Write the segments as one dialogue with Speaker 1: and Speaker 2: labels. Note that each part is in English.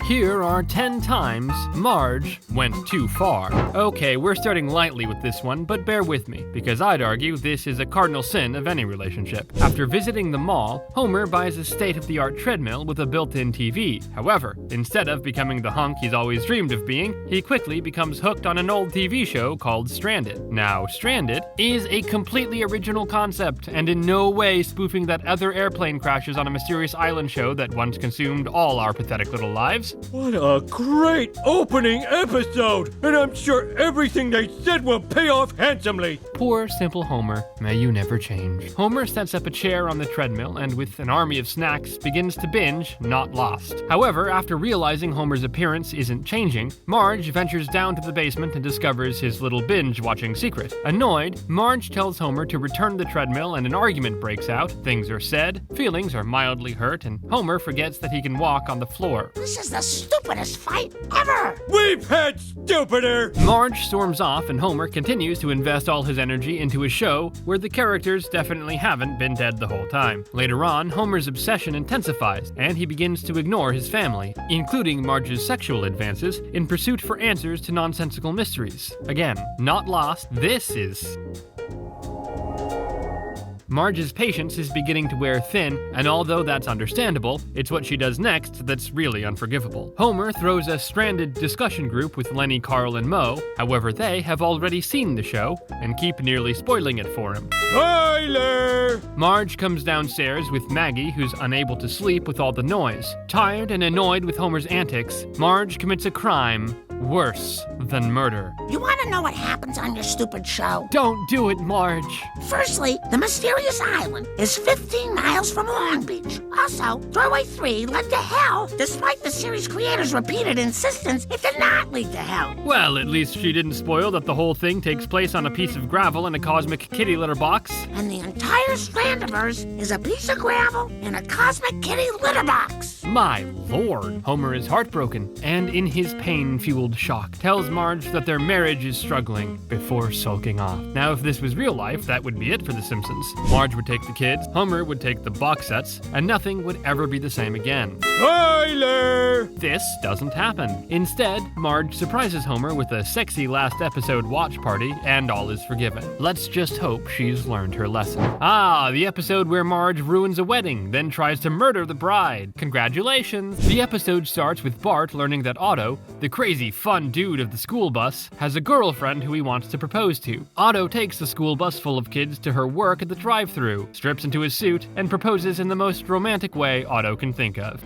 Speaker 1: Here are 10 times Marge went too far. Okay, we're starting lightly with this one, but bear with me, because I'd argue this is a cardinal sin of any relationship. After visiting the mall, Homer buys a state-of-the-art treadmill with a built-in TV. However, instead of becoming the hunk he's always dreamed of being, he quickly becomes hooked on an old TV show called Stranded. Now, Stranded is a completely original concept, and in no way spoofing that other airplane crashes on a mysterious island show that once consumed all our pathetic little lives.
Speaker 2: What a great opening episode! And I'm sure everything they said will pay off handsomely!
Speaker 1: Poor, simple Homer. May you never change. Homer sets up a chair on the treadmill and with an army of snacks begins to binge Not Lost. However, after realizing Homer's appearance isn't changing, Marge ventures down to the basement and discovers his little binge-watching secret. Annoyed, Marge tells Homer to return the treadmill and an argument breaks out. Things are said, feelings are mildly hurt, and Homer forgets that he can walk on the floor.
Speaker 3: This is the stupidest fight ever!
Speaker 2: We've had stupider!
Speaker 1: Marge storms off and Homer continues to invest all his energy into a show where the characters definitely haven't been dead the whole time. Later on, Homer's obsession intensifies and he begins to ignore his family, including Marge's sexual advances, in pursuit for answers to nonsensical mysteries. Again, Not Lost, this is... Marge's patience is beginning to wear thin, and although that's understandable, it's what she does next that's really unforgivable. Homer throws a Stranded discussion group with Lenny, Carl, and Moe. However, they have already seen the show and keep nearly spoiling it for him.
Speaker 2: Spoiler!
Speaker 1: Marge comes downstairs with Maggie, who's unable to sleep with all the noise. Tired and annoyed with Homer's antics, Marge commits a crime worse than murder.
Speaker 3: You want to know what happens on your stupid show?
Speaker 1: Don't do it, Marge.
Speaker 3: Firstly, the mysterious island is 15 miles from Long Beach. Also, Doorway 3 led to hell, despite the series creators' repeated insistence it did not lead to hell.
Speaker 1: Well, at least she didn't spoil that the whole thing takes place on a piece of gravel in a cosmic kitty litter box.
Speaker 3: And the entire Strandiverse is a piece of gravel in a cosmic kitty litter box.
Speaker 1: My lord. Homer is heartbroken, and in his pain-fueled shock, tells Marge that their marriage is struggling before sulking off. Now, if this was real life, that would be it for The Simpsons. Marge would take the kids, Homer would take the box sets, and nothing would ever be the same again.
Speaker 2: Spoiler!
Speaker 1: This doesn't happen. Instead, Marge surprises Homer with a sexy last episode watch party, and all is forgiven. Let's just hope she's learned her lesson. Ah, the episode where Marge ruins a wedding, then tries to murder the bride. Congratulations! The episode starts with Bart learning that Otto, the crazy fun dude of the school bus, has a girlfriend who he wants to propose to. Otto takes the school bus full of kids to her work at the drive-thru, strips into his suit, and proposes in the most romantic way Otto can think of.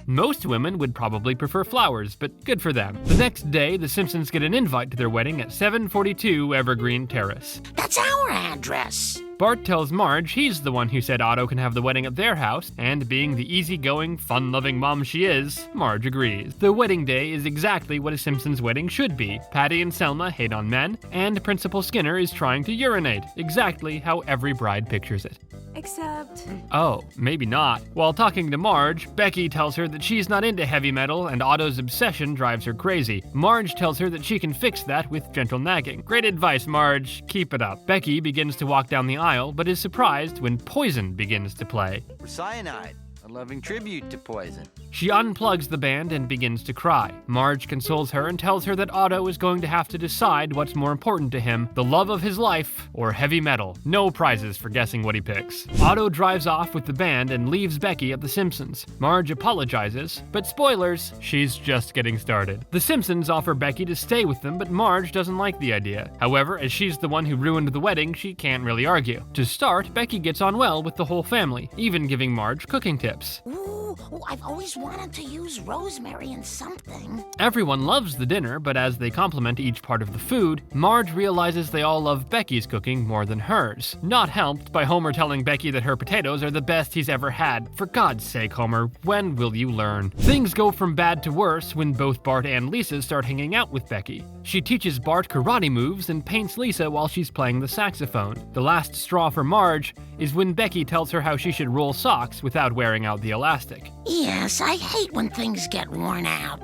Speaker 1: Most women would probably prefer flowers, but good for them. The next day, the Simpsons get an invite to their wedding at 742 Evergreen Terrace.
Speaker 3: That's our address.
Speaker 1: Bart tells Marge he's the one who said Otto can have the wedding at their house, and being the easygoing, fun-loving mom she is, Marge agrees. The wedding day is exactly what a Simpsons wedding should be. Patty and Selma hate on men, and Principal Skinner is trying to urinate, exactly how every bride pictures it.
Speaker 4: Except...
Speaker 1: Oh, maybe not. While talking to Marge, Becky tells her that she's not into heavy metal and Otto's obsession drives her crazy. Marge tells her that she can fix that with gentle nagging. Great advice, Marge. Keep it up. Becky begins to walk down the aisle, but is surprised when Poison begins to play.
Speaker 5: Cyanide, a loving tribute to Poison.
Speaker 1: She unplugs the band and begins to cry. Marge consoles her and tells her that Otto is going to have to decide what's more important to him, the love of his life or heavy metal. No prizes for guessing what he picks. Otto drives off with the band and leaves Becky at The Simpsons. Marge apologizes, but spoilers, she's just getting started. The Simpsons offer Becky to stay with them, but Marge doesn't like the idea. However, as she's the one who ruined the wedding, she can't really argue. To start, Becky gets on well with the whole family, even giving Marge cooking tips.
Speaker 3: Ooh, I've always wanted to use rosemary in something.
Speaker 1: Everyone loves the dinner, but as they compliment each part of the food, Marge realizes they all love Becky's cooking more than hers. Not helped by Homer telling Becky that her potatoes are the best he's ever had. For God's sake, Homer, when will you learn? Things go from bad to worse when both Bart and Lisa start hanging out with Becky. She teaches Bart karate moves and paints Lisa while she's playing the saxophone. The last straw for Marge is when Becky tells her how she should roll socks without wearing out the elastic. music.
Speaker 3: Yes, I hate when things get worn out.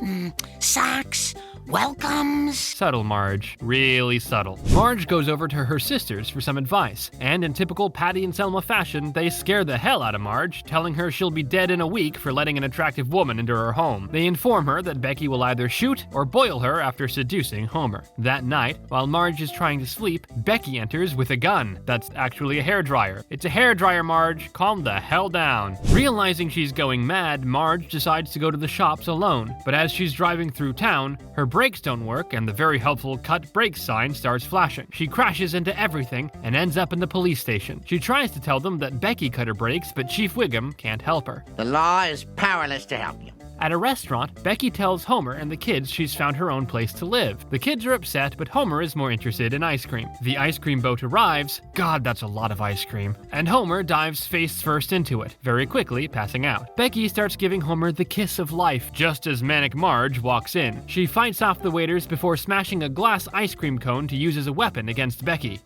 Speaker 3: Socks, welcomes.
Speaker 1: Subtle, Marge. Really subtle. Marge goes over to her sisters for some advice, and in typical Patty and Selma fashion, they scare the hell out of Marge, telling her she'll be dead in a week for letting an attractive woman into her home. They inform her that Becky will either shoot or boil her after seducing Homer. That night, while Marge is trying to sleep, Becky enters with a gun. That's actually a hairdryer. It's a hairdryer, Marge. Calm the hell down. Realizing she's going mad, Marge decides to go to the shops alone, but as she's driving through town, her brakes don't work and the very helpful cut brakes sign starts flashing. She crashes into everything and ends up in the police station. She tries to tell them that Becky cut her brakes, but Chief Wiggum can't help her.
Speaker 5: The law is powerless to help you.
Speaker 1: At a restaurant, Becky tells Homer and the kids she's found her own place to live. The kids are upset, but Homer is more interested in ice cream. The ice cream boat arrives. God, that's a lot of ice cream. And Homer dives face first into it, very quickly passing out. Becky starts giving Homer the kiss of life just as manic Marge walks in. She fights off the waiters before smashing a glass ice cream cone to use as a weapon against Becky.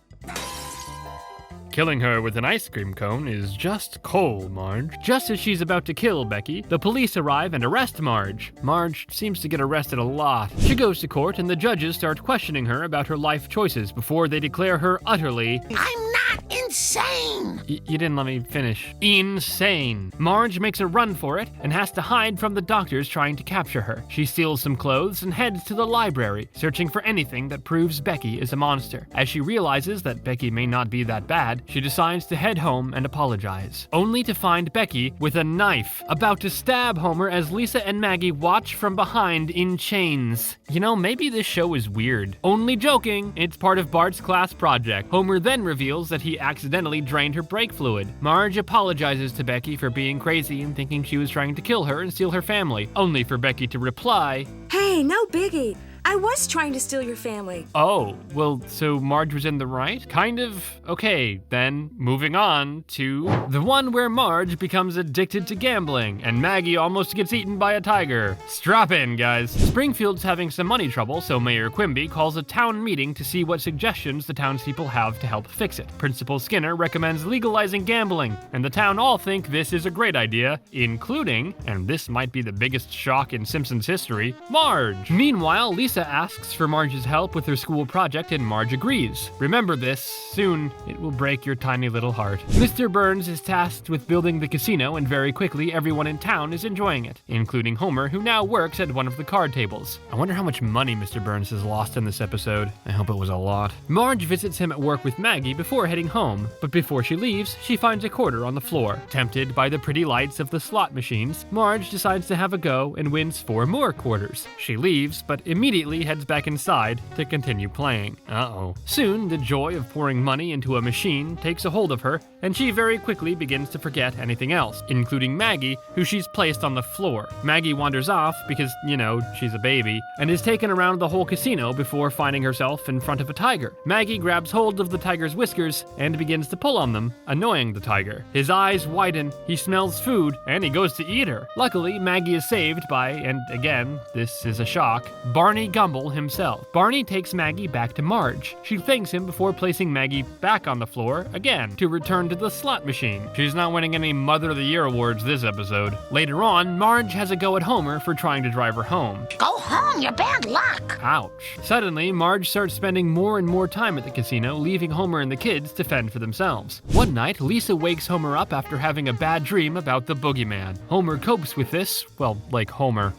Speaker 1: Killing her with an ice cream cone is just cold, Marge. Just as she's about to kill Becky, the police arrive and arrest Marge. Marge seems to get arrested a lot. She goes to court and the judges start questioning her about her life choices before they declare her utterly...
Speaker 3: I'm not insane!
Speaker 1: You didn't let me finish. Insane. Marge makes a run for it and has to hide from the doctors trying to capture her. She steals some clothes and heads to the library, searching for anything that proves Becky is a monster. As she realizes that Becky may not be that bad, she decides to head home and apologize, only to find Becky with a knife, about to stab Homer as Lisa and Maggie watch from behind in chains. You know, maybe this show is weird. Only joking, it's part of Bart's class project. Homer then reveals that he accidentally drained her brake fluid. Marge apologizes to Becky for being crazy and thinking she was trying to kill her and steal her family, only for Becky to reply,
Speaker 4: "Hey, no biggie. I was trying to steal your family."
Speaker 1: "Oh, well, so Marge was in the right? Kind of. Okay, then moving on to the one where Marge becomes addicted to gambling and Maggie almost gets eaten by a tiger. Strap in, guys. Springfield's having some money trouble, so Mayor Quimby calls a town meeting to see what suggestions the townspeople have to help fix it. Principal Skinner recommends legalizing gambling, and the town all think this is a great idea, including, and this might be the biggest shock in Simpsons history, Marge. Meanwhile, Lisa asks for Marge's help with her school project and Marge agrees. Remember this, soon it will break your tiny little heart. Mr. Burns is tasked with building the casino and very quickly everyone in town is enjoying it, including Homer, who now works at one of the card tables. I wonder how much money Mr. Burns has lost in this episode. I hope it was a lot. Marge visits him at work with Maggie before heading home, but before she leaves, she finds a quarter on the floor. Tempted by the pretty lights of the slot machines, Marge decides to have a go and wins 4 more quarters. She leaves, but immediately heads back inside to continue playing. Uh-oh. Soon, the joy of pouring money into a machine takes a hold of her, and she very quickly begins to forget anything else, including Maggie, who she's placed on the floor. Maggie wanders off because, you know, she's a baby, and is taken around the whole casino before finding herself in front of a tiger. Maggie grabs hold of the tiger's whiskers and begins to pull on them, annoying the tiger. His eyes widen, he smells food, and he goes to eat her. Luckily, Maggie is saved by, and again, this is a shock, Barney Gumble himself. Barney takes Maggie back to Marge. She thanks him before placing Maggie back on the floor again to return to the slot machine. She's not winning any Mother of the Year awards this episode. Later on, Marge has a go at Homer for trying to drive her home.
Speaker 3: Go home, you're bad luck.
Speaker 1: Ouch. Suddenly, Marge starts spending more and more time at the casino, leaving Homer and the kids to fend for themselves. One night, Lisa wakes Homer up after having a bad dream about the boogeyman. Homer copes with this, well, like Homer.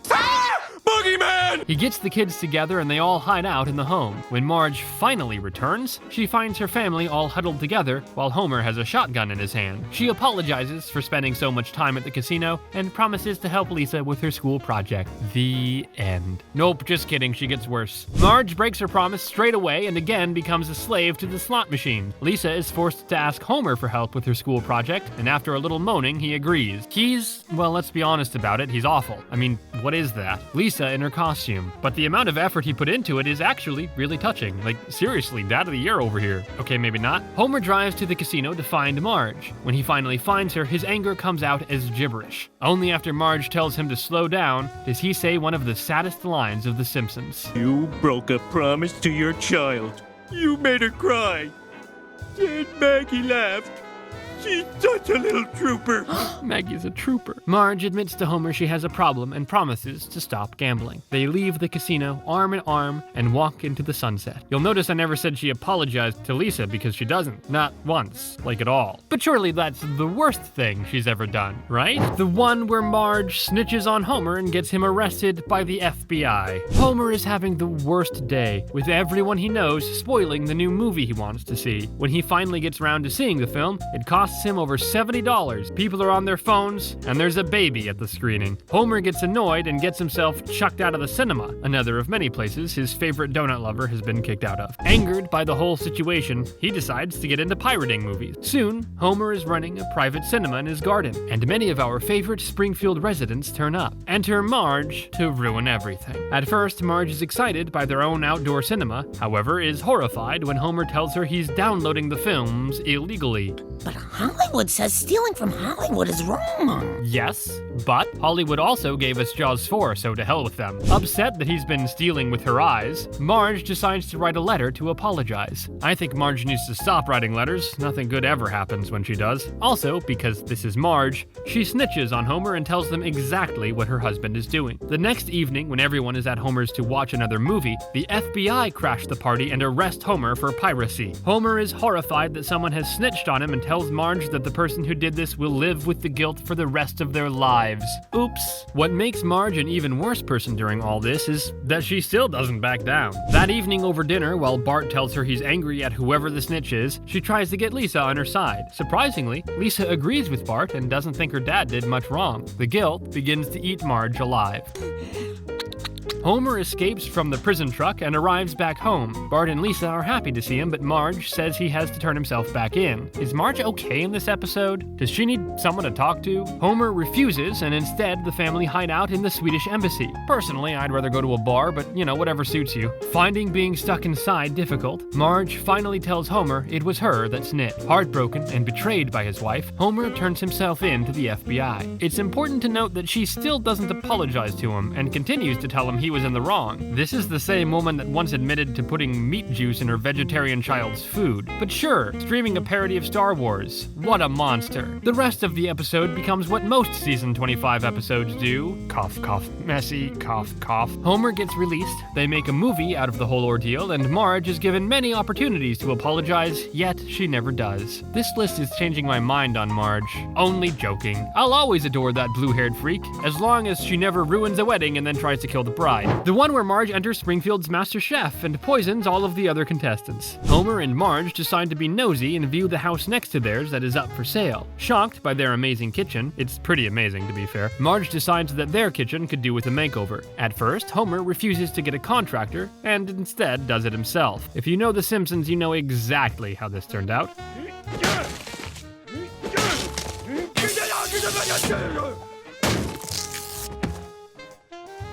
Speaker 2: Boogeyman!
Speaker 1: He gets the kids together and they all hide out in the home. When Marge finally returns, she finds her family all huddled together while Homer has a shotgun in his hand. She apologizes for spending so much time at the casino and promises to help Lisa with her school project. The end. Nope, just kidding, she gets worse. Marge breaks her promise straight away and again becomes a slave to the slot machine. Lisa is forced to ask Homer for help with her school project, and after a little moaning, he agrees. Well, let's be honest about it, he's awful. I mean, what is that? Lisa in her costume. But the amount of effort he put into it is actually really touching. Like, seriously, Dad of the Year over here. Okay, maybe not. Homer drives to the casino to find Marge. When he finally finds her, his anger comes out as gibberish. Only after Marge tells him to slow down does he say one of the saddest lines of The Simpsons.
Speaker 2: You broke a promise to your child. You made her cry. And Maggie laughed. She's such a little trooper.
Speaker 1: Maggie's a trooper. Marge admits to Homer she has a problem and promises to stop gambling. They leave the casino arm in arm and walk into the sunset. You'll notice I never said she apologized to Lisa because she doesn't. Not once, like at all. But surely that's the worst thing she's ever done, right? The one where Marge snitches on Homer and gets him arrested by the FBI. Homer is having the worst day, with everyone he knows spoiling the new movie he wants to see. When he finally gets around to seeing the film, it costs him over $70. People are on their phones, and there's a baby at the screening. Homer gets annoyed and gets himself chucked out of the cinema, another of many places his favorite donut lover has been kicked out of. Angered by the whole situation, he decides to get into pirating movies. Soon, Homer is running a private cinema in his garden, and many of our favorite Springfield residents turn up. Enter Marge to ruin everything. At first, Marge is excited by their own outdoor cinema, however, is horrified when Homer tells her he's downloading the films illegally.
Speaker 3: But Hollywood says stealing from Hollywood is wrong.
Speaker 1: Yes, but Hollywood also gave us Jaws 4, so to hell with them. Upset that he's been stealing with her eyes, Marge decides to write a letter to apologize. I think Marge needs to stop writing letters. Nothing good ever happens when she does. Also, because this is Marge, she snitches on Homer and tells them exactly what her husband is doing. The next evening, when everyone is at Homer's to watch another movie, the FBI crash the party and arrest Homer for piracy. Homer is horrified that someone has snitched on him and tells Marge that the person who did this will live with the guilt for the rest of their lives. Oops. What makes Marge an even worse person during all this is that she still doesn't back down. That evening over dinner, while Bart tells her he's angry at whoever the snitch is, she tries to get Lisa on her side. Surprisingly, Lisa agrees with Bart and doesn't think her dad did much wrong. The guilt begins to eat Marge alive. Homer escapes from the prison truck and arrives back home. Bart and Lisa are happy to see him, but Marge says he has to turn himself back in. Is Marge okay in this episode? Does she need someone to talk to? Homer refuses, and instead the family hide out in the Swedish embassy. Personally, I'd rather go to a bar, but whatever suits you. Finding being stuck inside difficult, Marge finally tells Homer it was her that snitched. Heartbroken and betrayed by his wife, Homer turns himself in to the FBI. It's important to note that she still doesn't apologize to him and continues to tell him he was in the wrong. This is the same woman that once admitted to putting meat juice in her vegetarian child's food. But sure, streaming a parody of Star Wars. What a monster. The rest of the episode becomes what most season 25 episodes do. Cough, cough, messy, cough, cough. Homer gets released, they make a movie out of the whole ordeal, and Marge is given many opportunities to apologize, yet she never does. This list is changing my mind on Marge. Only joking. I'll always adore that blue-haired freak, as long as she never ruins a wedding and then tries to kill the bride. The one where Marge enters Springfield's Master Chef and poisons all of the other contestants. Homer and Marge decide to be nosy and view the house next to theirs that is up for sale. Shocked by their amazing kitchen, it's pretty amazing to be fair, Marge decides that their kitchen could do with a makeover. At first, Homer refuses to get a contractor and instead does it himself. If you know The Simpsons, you know exactly how this turned out.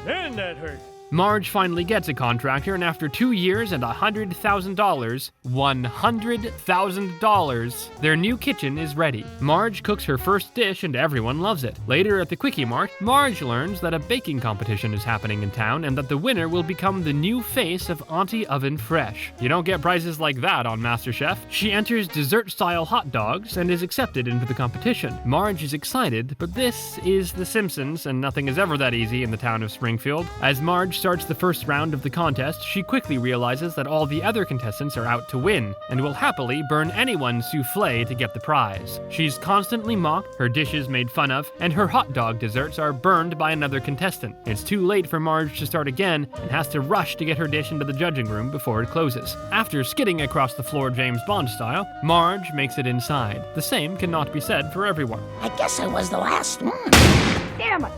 Speaker 2: Man, that hurt.
Speaker 1: Marge finally gets a contractor, and after 2 years and $100,000, their new kitchen is ready. Marge cooks her first dish and everyone loves it. Later at the Quickie Mart, Marge learns that a baking competition is happening in town and that the winner will become the new face of Auntie Oven Fresh. You don't get prizes like that on MasterChef. She enters dessert-style hot dogs and is accepted into the competition. Marge is excited, but this is The Simpsons, and nothing is ever that easy in the town of Springfield. As Marge starts the first round of the contest, she quickly realizes that all the other contestants are out to win and will happily burn anyone's souffle to get the prize. She's constantly mocked, her dishes made fun of, and her hot dog desserts are burned by another contestant. It's too late for Marge to start again and has to rush to get her dish into the judging room before it closes. After skidding across the floor James Bond style, Marge makes it inside. The same cannot be said for everyone.
Speaker 3: I guess I was the last one. Damn it.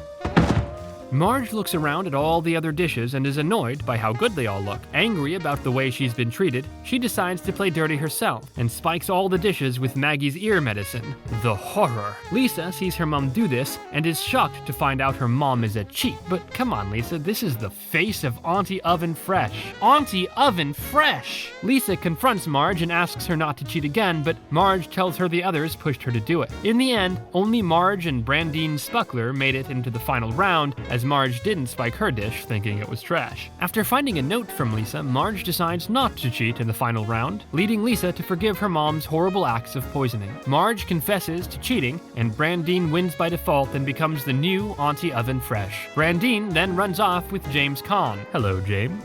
Speaker 1: Marge looks around at all the other dishes and is annoyed by how good they all look. Angry about the way she's been treated, she decides to play dirty herself and spikes all the dishes with Maggie's ear medicine. The horror. Lisa sees her mom do this and is shocked to find out her mom is a cheat. But come on, Lisa, this is the face of Auntie Oven Fresh. Auntie Oven Fresh! Lisa confronts Marge and asks her not to cheat again, but Marge tells her the others pushed her to do it. In the end, only Marge and Brandine Spuckler made it into the final round, as as Marge didn't spike her dish thinking it was trash. After finding a note from Lisa, Marge decides not to cheat in the final round, leading Lisa to forgive her mom's horrible acts of poisoning. Marge confesses to cheating, and Brandine wins by default and becomes the new Auntie Oven Fresh. Brandine then runs off with James Caan. Hello, James.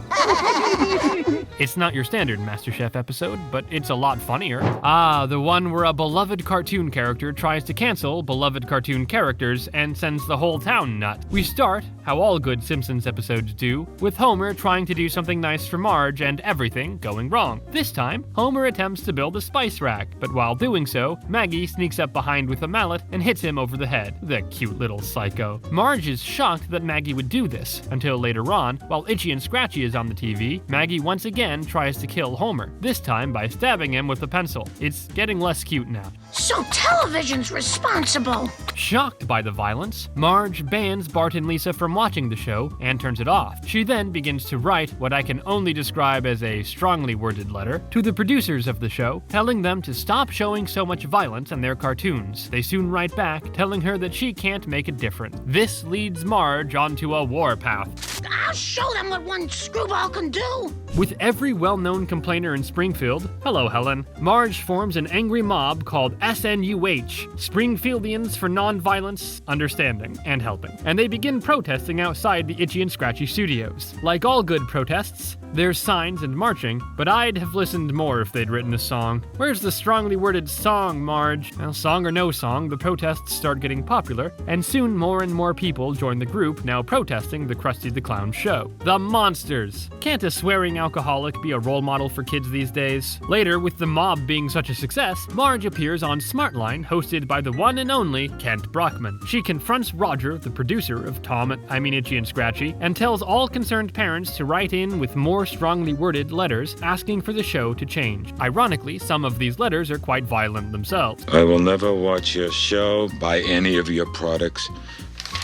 Speaker 1: It's not your standard MasterChef episode, but it's a lot funnier. Ah, the one where a beloved cartoon character tries to cancel beloved cartoon characters and sends the whole town nut. We start, how all good Simpsons episodes do, with Homer trying to do something nice for Marge and everything going wrong. This time, Homer attempts to build a spice rack, but while doing so, Maggie sneaks up behind with a mallet and hits him over the head. The cute little psycho. Marge is shocked that Maggie would do this, until later on, while Itchy and Scratchy is on the TV, Maggie once again tries to kill Homer, this time by stabbing him with a pencil. It's getting less cute now.
Speaker 3: So television's responsible.
Speaker 1: Shocked by the violence, Marge bans Bart and Lisa from watching the show and turns it off. She then begins to write what I can only describe as a strongly worded letter to the producers of the show, telling them to stop showing so much violence in their cartoons. They soon write back, telling her that she can't make it different. This leads Marge onto a warpath.
Speaker 3: I'll show them what one screwball can do.
Speaker 1: With every well-known complainer in Springfield, hello Helen, Marge forms an angry mob called SNUH, Springfieldians for Nonviolence, Understanding, and Helping, and they begin protesting outside the Itchy and Scratchy studios. Like all good protests, there's signs and marching, but I'd have listened more if they'd written a song. Where's the strongly worded song, Marge? Well, song or no song, the protests start getting popular, and soon more and more people join the group now protesting the Krusty the Clown show. The Monsters! Can't a swearing alcoholic be a role model for kids these days? Later, with the mob being such a success, Marge appears on Smartline, hosted by the one and only Kent Brockman. She confronts Roger, the producer of Itchy and Scratchy, and tells all concerned parents to write in with more strongly worded letters asking for the show to change. Ironically, some of these letters are quite violent themselves.
Speaker 6: I will never watch your show, buy any of your products,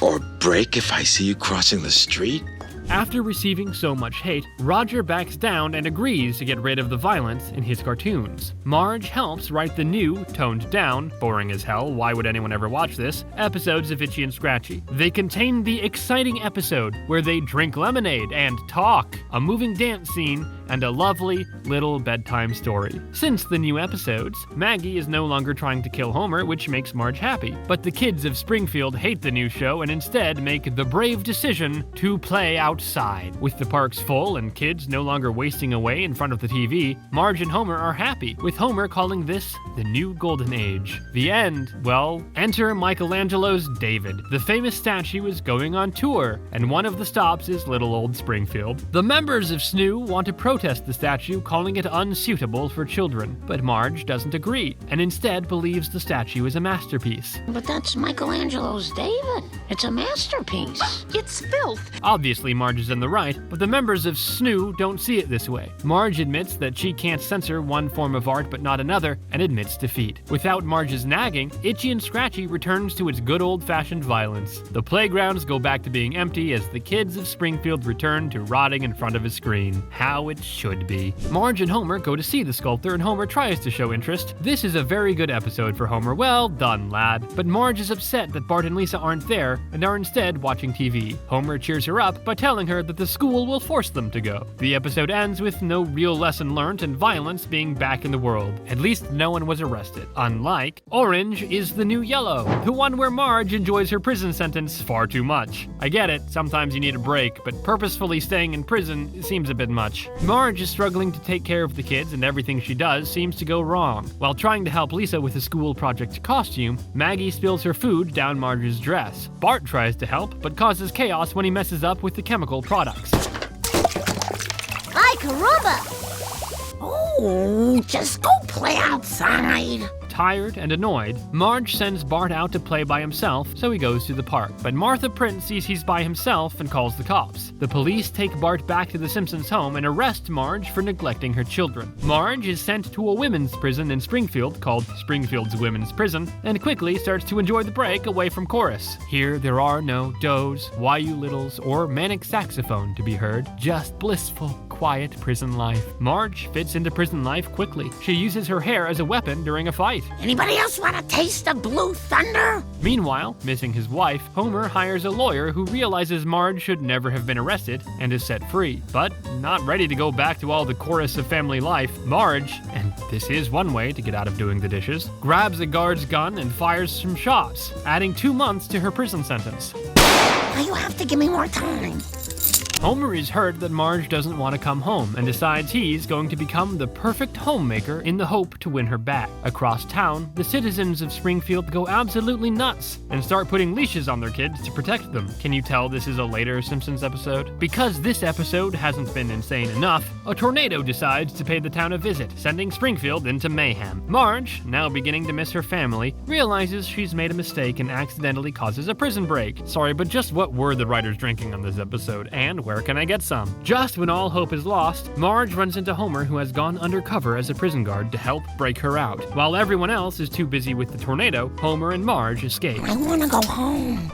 Speaker 6: or break if I see you crossing the street.
Speaker 1: After receiving so much hate, Roger backs down and agrees to get rid of the violence in his cartoons. Marge helps write the new, toned down, boring as hell, why would anyone ever watch this, episodes of Itchy and Scratchy. They contain the exciting episode where they drink lemonade and talk, a moving dance scene, and a lovely little bedtime story. Since the new episodes, Maggie is no longer trying to kill Homer, which makes Marge happy. But the kids of Springfield hate the new show and instead make the brave decision to play outside. With the parks full and kids no longer wasting away in front of the TV, Marge and Homer are happy, with Homer calling this the new golden age. The end, well, enter Michelangelo's David. The famous statue is going on tour, and one of the stops is little old Springfield. The members of SNU want to protest the statue, calling it unsuitable for children, but Marge doesn't agree, and instead believes the statue is a masterpiece.
Speaker 3: But that's Michelangelo's David. It's a masterpiece.
Speaker 4: It's filth.
Speaker 1: Obviously, Marge is in the right, but the members of SNU don't see it this way. Marge admits that she can't censor one form of art but not another, and admits defeat. Without Marge's nagging, Itchy and Scratchy returns to its good old-fashioned violence. The playgrounds go back to being empty as the kids of Springfield return to rotting in front of a screen. How it should be. Marge and Homer go to see the sculptor, and Homer tries to show interest. This is a very good episode for Homer. Well done, lad. But Marge is upset that Bart and Lisa aren't there and are instead watching TV. Homer cheers her up by telling her that the school will force them to go. The episode ends with no real lesson learned and violence being back in the world. At least no one was arrested. Unlike Orange is the New Yellow, the one where Marge enjoys her prison sentence far too much. I get it, sometimes you need a break, but purposefully staying in prison seems a bit much. Marge is struggling to take care of the kids, and everything she does seems to go wrong. While trying to help Lisa with a school project costume, Maggie spills her food down Marge's dress. Bart tries to help, but causes chaos when he messes up with the chemical products.
Speaker 3: Ay, caramba! Oh, just go play outside.
Speaker 1: Tired and annoyed, Marge sends Bart out to play by himself, so he goes to the park. But Martha Prince sees he's by himself and calls the cops. The police take Bart back to the Simpsons' home and arrest Marge for neglecting her children. Marge is sent to a women's prison in Springfield called Springfield's Women's Prison, and quickly starts to enjoy the break away from chorus. Here there are no does, why you littles, or manic saxophone to be heard, just blissful, quiet prison life. Marge fits into prison life quickly. She uses her hair as a weapon during a fight.
Speaker 3: Anybody else want a taste of blue thunder?
Speaker 1: Meanwhile, missing his wife, Homer hires a lawyer who realizes Marge should never have been arrested and is set free. But not ready to go back to all the chorus of family life, Marge, and this is one way to get out of doing the dishes, grabs a guard's gun and fires some shots, adding 2 months to her prison sentence.
Speaker 3: Now you have to give me more time.
Speaker 1: Homer is hurt that Marge doesn't want to come home and decides he's going to become the perfect homemaker in the hope to win her back. Across town, the citizens of Springfield go absolutely nuts and start putting leashes on their kids to protect them. Can you tell this is a later Simpsons episode? Because this episode hasn't been insane enough, a tornado decides to pay the town a visit, sending Springfield into mayhem. Marge, now beginning to miss her family, realizes she's made a mistake and accidentally causes a prison break. Sorry, but just what were the writers drinking on this episode, and where can I get some? Just when all hope is lost, Marge runs into Homer, who has gone undercover as a prison guard to help break her out. While everyone else is too busy with the tornado, Homer and Marge escape.
Speaker 3: I want to go home.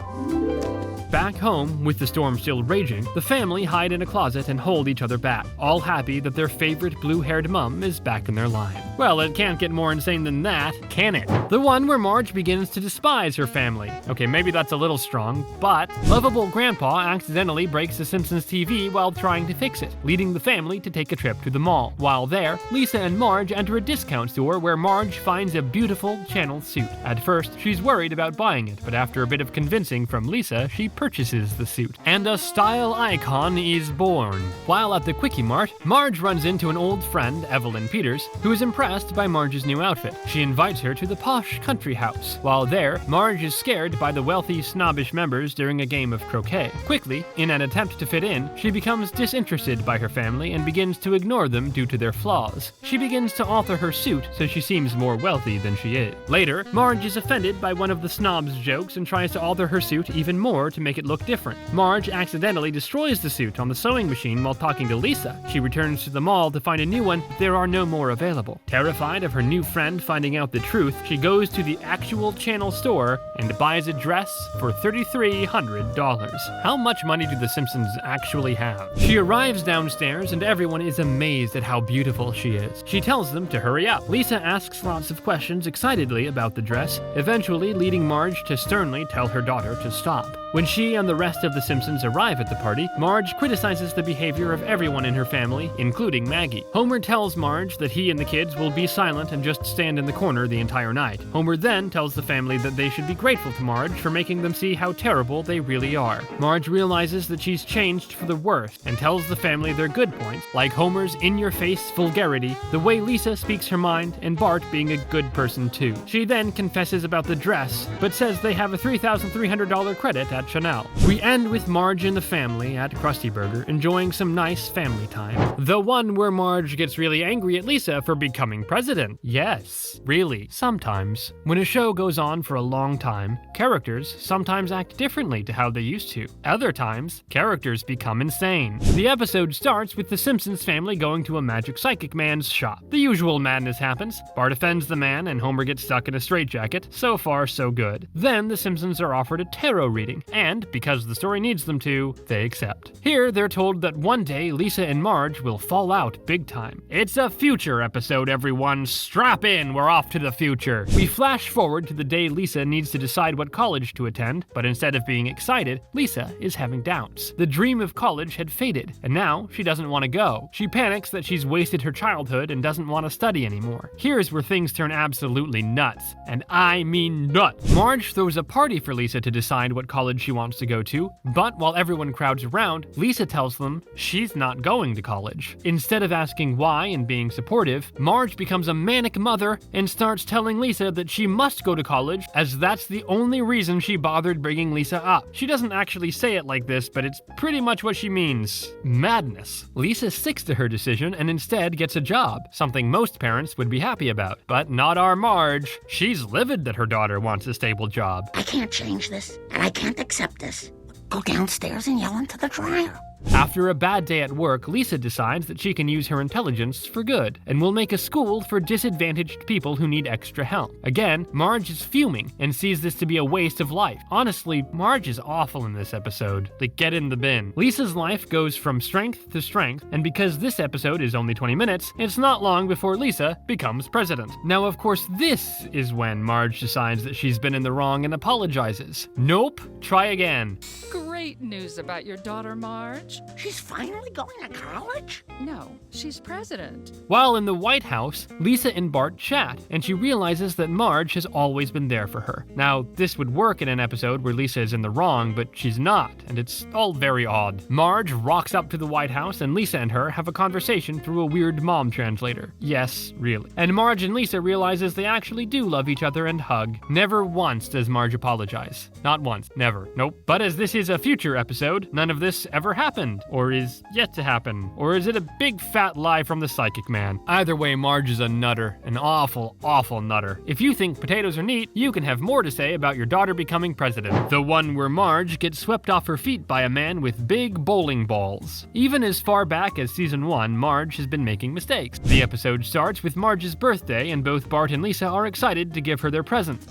Speaker 1: Back home, with the storm still raging, the family hide in a closet and hold each other back, all happy that their favorite blue-haired mum is back in their line. Well, it can't get more insane than that, can it? The one where Marge begins to despise her family. Okay, maybe that's a little strong, but lovable Grandpa accidentally breaks the Simpsons TV while trying to fix it, leading the family to take a trip to the mall. While there, Lisa and Marge enter a discount store where Marge finds a beautiful channel suit. At first, she's worried about buying it, but after a bit of convincing from Lisa, she purchases the suit, and a style icon is born. While at the Quickie Mart, Marge runs into an old friend, Evelyn Peters, who is impressed by Marge's new outfit. She invites her to the posh country house. While there, Marge is scared by the wealthy, snobbish members during a game of croquet. Quickly, in an attempt to fit in, she becomes disinterested by her family and begins to ignore them due to their flaws. She begins to alter her suit so she seems more wealthy than she is. Later, Marge is offended by one of the snob's jokes and tries to alter her suit even more to make it look different. Marge accidentally destroys the suit on the sewing machine while talking to Lisa. She returns to the mall to find a new one, but there are no more available. Terrified of her new friend finding out the truth, she goes to the actual channel store and buys a dress for $3,300. How much money do the Simpsons actually have? She arrives downstairs and everyone is amazed at how beautiful she is. She tells them to hurry up. Lisa asks lots of questions excitedly about the dress, eventually leading Marge to sternly tell her daughter to stop. When she and the rest of the Simpsons arrive at the party, Marge criticizes the behavior of everyone in her family, including Maggie. Homer tells Marge that he and the kids will be silent and just stand in the corner the entire night. Homer then tells the family that they should be grateful to Marge for making them see how terrible they really are. Marge realizes that she's changed for the worse and tells the family their good points, like Homer's in-your-face vulgarity, the way Lisa speaks her mind, and Bart being a good person too. She then confesses about the dress, but says they have a $3,300 credit at Chanel. We end with Marge and the family at Krusty Burger enjoying some nice family time. The one where Marge gets really angry at Lisa for becoming president. Yes, really, sometimes. When a show goes on for a long time, characters sometimes act differently to how they used to. Other times, characters become insane. The episode starts with the Simpsons family going to a magic psychic man's shop. The usual madness happens. Bart offends the man and Homer gets stuck in a straitjacket. So far, so good. Then the Simpsons are offered a tarot reading, and because the story needs them to, they accept. Here, they're told that one day Lisa and Marge will fall out big time. It's a future episode, everyone. Strap in, we're off to the future. We flash forward to the day Lisa needs to decide what college to attend, but instead of being excited, Lisa is having doubts. The dream of college had faded, and now she doesn't want to go. She panics that she's wasted her childhood and doesn't want to study anymore. Here's where things turn absolutely nuts, and I mean nuts. Marge throws a party for Lisa to decide what college she wants to go to, but while everyone crowds around, Lisa tells them she's not going to college. Instead of asking why and being supportive, Marge becomes a manic mother and starts telling Lisa that she must go to college as that's the only reason she bothered bringing Lisa up. She doesn't actually say it like this, but it's pretty much what she means. Madness. Lisa sticks to her decision and instead gets a job, something most parents would be happy about, but not our Marge. She's livid that her daughter wants a stable job.
Speaker 3: I can't change this, and I can't accept this. Go downstairs and yell into the dryer.
Speaker 1: After a bad day at work, Lisa decides that she can use her intelligence for good and will make a school for disadvantaged people who need extra help. Again, Marge is fuming and sees this to be a waste of life. Honestly, Marge is awful in this episode. Like, get in the bin. Lisa's life goes from strength to strength, and because this episode is only 20 minutes, it's not long before Lisa becomes president. Now, of course, this is when Marge decides that she's been in the wrong and apologizes. Nope, try again.
Speaker 7: Great news about your daughter, Marge.
Speaker 3: She's finally going to college?
Speaker 7: No, she's president.
Speaker 1: While in the White House, Lisa and Bart chat, and she realizes that Marge has always been there for her. Now, this would work in an episode where Lisa is in the wrong, but she's not, and it's all very odd. Marge rocks up to the White House, and Lisa and her have a conversation through a weird mom translator. Yes, really. And Marge and Lisa realizes they actually do love each other and hug. Never once does Marge apologize. Not once. Never. Nope. But as this is a future episode, none of this ever happened, or is yet to happen, or is it a big fat lie from the psychic man? Either way, Marge is a nutter, an awful, awful nutter. If you think potatoes are neat, you can have more to say about your daughter becoming president. The one where Marge gets swept off her feet by a man with big bowling balls. Even as far back as season 1, Marge has been making mistakes. The episode starts with Marge's birthday, and both Bart and Lisa are excited to give her their present.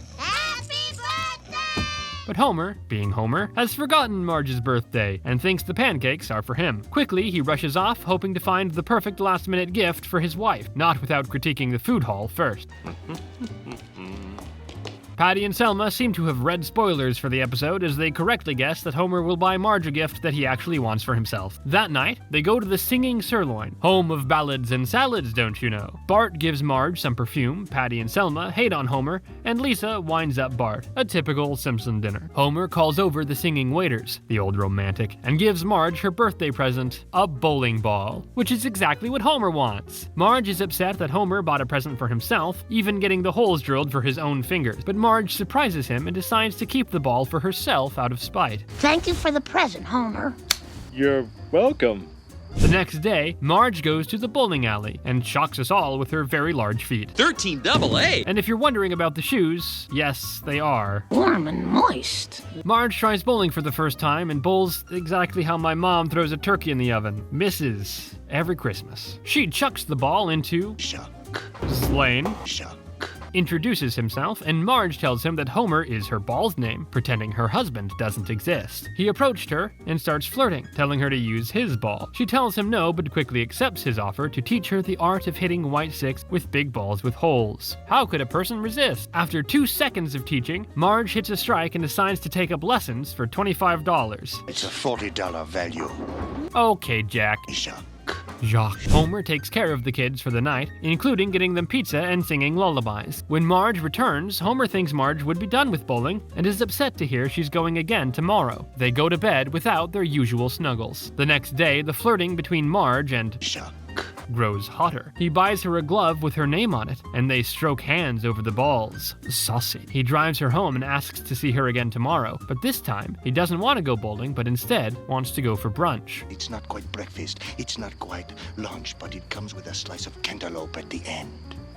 Speaker 1: But Homer, being Homer, has forgotten Marge's birthday and thinks the pancakes are for him. Quickly, he rushes off, hoping to find the perfect last-minute gift for his wife, not without critiquing the food hall first. Patty and Selma seem to have read spoilers for the episode as they correctly guess that Homer will buy Marge a gift that he actually wants for himself. That night, they go to the Singing Sirloin, home of ballads and salads, don't you know. Bart gives Marge some perfume, Patty and Selma hate on Homer, and Lisa winds up Bart. A typical Simpson dinner. Homer calls over the singing waiters, the old romantic, and gives Marge her birthday present, a bowling ball, which is exactly what Homer wants. Marge is upset that Homer bought a present for himself, even getting the holes drilled for his own fingers, but Marge surprises him and decides to keep the ball for herself out of spite.
Speaker 3: Thank you for the present, Homer.
Speaker 8: You're welcome.
Speaker 1: The next day, Marge goes to the bowling alley and shocks us all with her very large feet.
Speaker 9: 13 AA!
Speaker 1: And if you're wondering about the shoes, yes, they are.
Speaker 3: Warm and moist.
Speaker 1: Marge tries bowling for the first time and bowls exactly how my mom throws a turkey in the oven. Misses every Christmas. She chucks the ball into
Speaker 10: Shuck.
Speaker 1: Slane.
Speaker 10: Shuck.
Speaker 1: Introduces himself, and Marge tells him that Homer is her ball's name, pretending her husband doesn't exist. He approached her and starts flirting, telling her to use his ball. She tells him no, but quickly accepts his offer to teach her the art of hitting white six with big balls with holes. How could a person resist? After 2 seconds of teaching, Marge hits a strike and decides to take up lessons for $25.
Speaker 10: It's a $40 value.
Speaker 1: Okay, Jack.
Speaker 10: Shuck.
Speaker 1: Jacques. Homer takes care of the kids for the night, including getting them pizza and singing lullabies. When Marge returns, Homer thinks Marge would be done with bowling and is upset to hear she's going again tomorrow. They go to bed without their usual snuggles. The next day, the flirting between Marge and
Speaker 10: Shuck.
Speaker 1: grows hotter. He buys her a glove with her name on it, and they stroke hands over the balls. Saucy. He drives her home and asks to see her again tomorrow, but this time, he doesn't want to go bowling, but instead wants to go for brunch.
Speaker 10: It's not quite breakfast, it's not quite lunch, but it comes with a slice of cantaloupe at the end.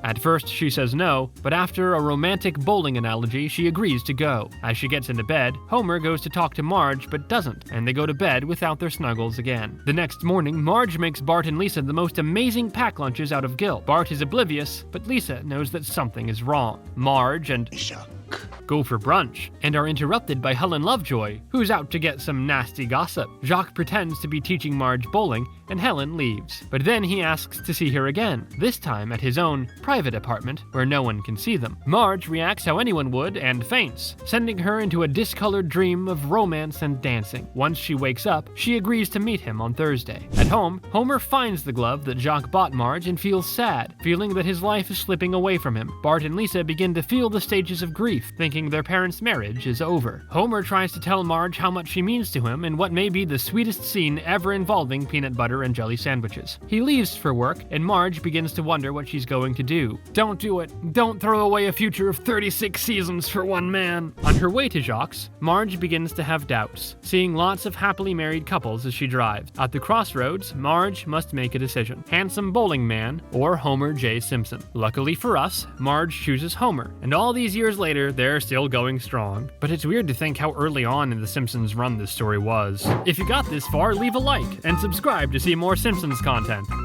Speaker 1: At first, she says no, but after a romantic bowling analogy, she agrees to go. As she gets into bed, Homer goes to talk to Marge, but doesn't, and they go to bed without their snuggles again. The next morning, Marge makes Bart and Lisa the most amazing pack lunches out of guilt. Bart is oblivious, but Lisa knows that something is wrong. Marge and
Speaker 10: Shuck.
Speaker 1: go for brunch, and are interrupted by Helen Lovejoy, who's out to get some nasty gossip. Jacques pretends to be teaching Marge bowling, and Helen leaves. But then he asks to see her again, this time at his own private apartment, where no one can see them. Marge reacts how anyone would and faints, sending her into a discolored dream of romance and dancing. Once she wakes up, she agrees to meet him on Thursday. At home, Homer finds the glove that Jacques bought Marge and feels sad, feeling that his life is slipping away from him. Bart and Lisa begin to feel the stages of grief, thinking their parents' marriage is over. Homer tries to tell Marge how much she means to him in what may be the sweetest scene ever involving peanut butter and jelly sandwiches. He leaves for work, and Marge begins to wonder what she's going to do. Don't do it. Don't throw away a future of 36 seasons for one man. On her way to Jacques, Marge begins to have doubts, seeing lots of happily married couples as she drives. At the crossroads, Marge must make a decision. Handsome bowling man or Homer J. Simpson. Luckily for us, Marge chooses Homer, and all these years later, they're still going strong. But it's weird to think how early on in the Simpsons run this story was. If you got this far, leave a like and subscribe to see more Simpsons content.